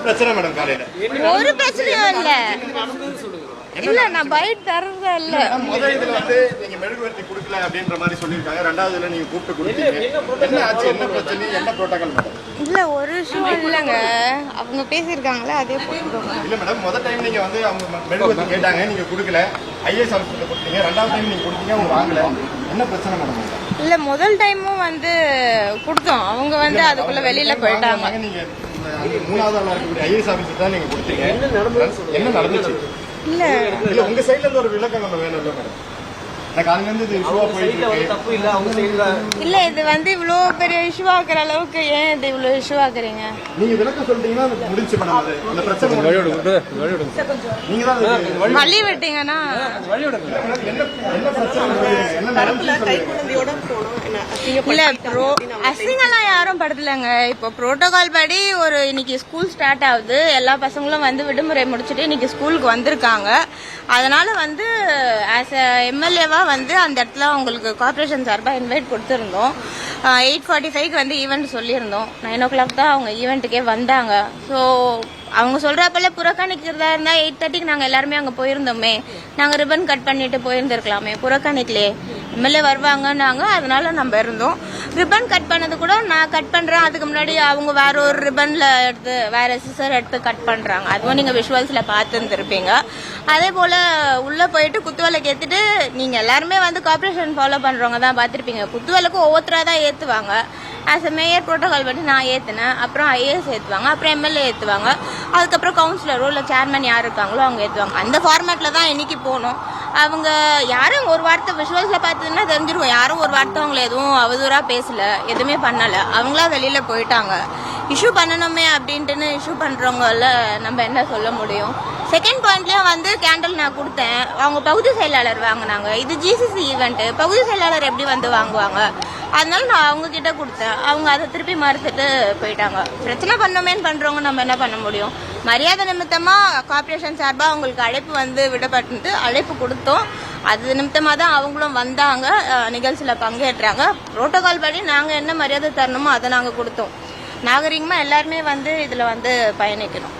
பிரச்சனை மேடம் காலையில? ஒரு பிரச்சனையும் இல்ல. இல்ல நான் பைட் தரதே இல்ல. முதல் இதுல வந்து நீங்க மெழுகுவர்த்தி கொடுக்கல அப்படின்ற மாதிரி சொல்லிருக்காங்க. ரெண்டாவதுல நீங்க கூப்பிட்டு கொடுத்தீங்க. என்ன ஆச்சு? என்ன பிரச்சனை? என்ன புரோட்டோகால் மேடம்? இல்ல ஒரு இஷ்யூ இல்லங்க. அவங்க பேசிருக்காங்களே அதே போடுறோம். இல்ல மேடம், முதல் டைம் நீங்க வந்து அவங்க மெழுகுவர்த்தி கேட்டாங்க, நீங்க கொடுக்கல. ஐஏஎஸ் ஆபீசர்ல கொடுத்தீங்க. ரெண்டாவது டைம் நீங்க கொடுத்தீங்க, அவங்க வாங்கல. என்ன பிரச்சனை மேடம்? இல்ல முதல் டைமும் வந்து கொடுத்தோம். அவங்க வந்து அதுக்குள்ள வெளியில போயிட்டாங்க. நீங்க மூணாவது ஆளா இருக்கக்கூடிய ஐஏஎஸ் ஆபீசர் தான் நீங்க கொடுத்தீங்க. என்ன நடந்துச்சு? இல்ல இல்ல உங்க சைடுல இருந்து ஒரு விளக்கம் நம்ம வேணும் இல்ல மேடம்? இல்ல இது வந்து இவ்வளவு பெரிய இஷ்யூ ஆக்குற அளவுக்கு ஏன் இது இவ்வளவு இஷ்யூ ஆக்குறீங்க? நீங்க விளக்கம் சொல்லிட்டீங்கன்னா முடிஞ்சு மேடம். அது அந்த பிரச்சனை நீங்க தான் வழி விட்டீங்கன்னா என்ன பிரச்சனை என்ன நடந்துச்சு? இல்ல அசிங்கெல்லாம் யாரும் படுத்தலங்க. இப்போ புரோட்டோகால் படி ஒரு இன்னைக்கு ஸ்கூல் ஸ்டார்ட் ஆகுது. எல்லா பசங்களும் வந்து விடுமுறை முடிச்சுட்டு இன்னைக்கு ஸ்கூலுக்கு வந்திருக்காங்க. அதனால வந்து ஆஸ் அ எம்எல்ஏவா வந்து அந்த இடத்துல உங்களுக்கு கார்பரேஷன் சார்பாக இன்வைட் கொடுத்துருந்தோம். 8:45க்கு வந்து ஈவெண்ட் சொல்லியிருந்தோம். 9 o'clock தான் அவங்க ஈவெண்ட்டுக்கே வந்தாங்க. ஸோ அவங்க சொல்றப்பல புறக்கணிக்கிறதா இருந்தா 8:30க்கு நாங்க எல்லாருமே அங்க போயிருந்தோமே. நாங்க ரிப்பன் கட் பண்ணிட்டு போயிருந்திருக்கலாமே. புறக்கணிக்கலே எம்எல்ஏ வருவாங்கன்னாங்க. அதனால நம்ம இருந்தோம். ரிப்பன் கட் பண்ணது கூட நான் கட் பண்றேன். அதுக்கு முன்னாடி அவங்க வேற ஒரு ரிப்பன்ல எடுத்து வேற சிசர் எடுத்து கட் பண்றாங்க. அதுவும் நீங்க விஷுவல்ஸ்ல பார்த்துருப்பீங்க. அதே போல உள்ள போயிட்டு குத்துவிளக்கு ஏத்துட்டு நீங்க எல்லாருமே வந்து கார்பரேஷன் ஃபாலோ பண்றவங்க தான் பார்த்திருப்பீங்க. குத்துவிளக்கு ஒவ்வொருத்தரா தான் ஏத்துவாங்க. ஆஸ் அ மேயர் புரோட்டோகால் படி நான் ஏற்றினேன். அப்புறம் ஐஏஎஸ் ஏற்றுவாங்க. அப்புறம் எம்எல்ஏ ஏற்றுவாங்க. அதுக்கப்புறம் கவுன்சிலரோ இல்லை சேர்மன் யார் இருக்காங்களோ அவங்க ஏற்றுவாங்க. அந்த ஃபார்மேட்டில் தான் இன்னைக்கு போகணும். அவங்க யாரும் ஒரு வார்த்தை விஷுவல்ஸில் பார்த்ததுன்னா தெரிஞ்சிருவோம். யாரும் ஒரு வார்த்தை அவங்கள எதுவும் அவதூறாக பேசல, எதுவுமே பண்ணலை. அவங்களா வெளியில் போயிட்டாங்க. இஷ்யூ பண்ணணுமே அப்படின்ட்டுன்னு இஷ்யூ பண்ணுறவங்கள நம்ம என்ன சொல்ல முடியும்? செகண்ட் பாயிண்ட்லயும் வந்து கேண்டில் நான் கொடுத்தேன். அவங்க பகுதி செயலாளர் வாங்கினாங்க. இது ஜிசிசி ஈவெண்ட். பகுதி செயலாளர் எப்படி வந்து வாங்குவாங்க? அதனால நான் அவங்க கிட்ட கொடுத்தேன். அவங்க அதை திருப்பி மறுத்துட்டு போயிட்டாங்க. பிரச்சனை பண்ணோமேன்னு பண்றவங்க நம்ம என்ன பண்ண முடியும்? மரியாதை நிமித்தமா கார்பரேஷன் சார்பா அவங்களுக்கு அழைப்பு வந்து விடப்பட்டு அழைப்பு கொடுத்தோம். அது நிமித்தமா தான் அவங்களும் வந்தாங்க, நிகழ்ச்சியில பங்கேற்றாங்க. புரோட்டோகால் படி நாங்க என்ன மரியாதை தரணுமோ அதை நாங்க கொடுத்தோம். நாகரிகமா எல்லாருமே வந்து இதுல வந்து பயணிக்கணும்.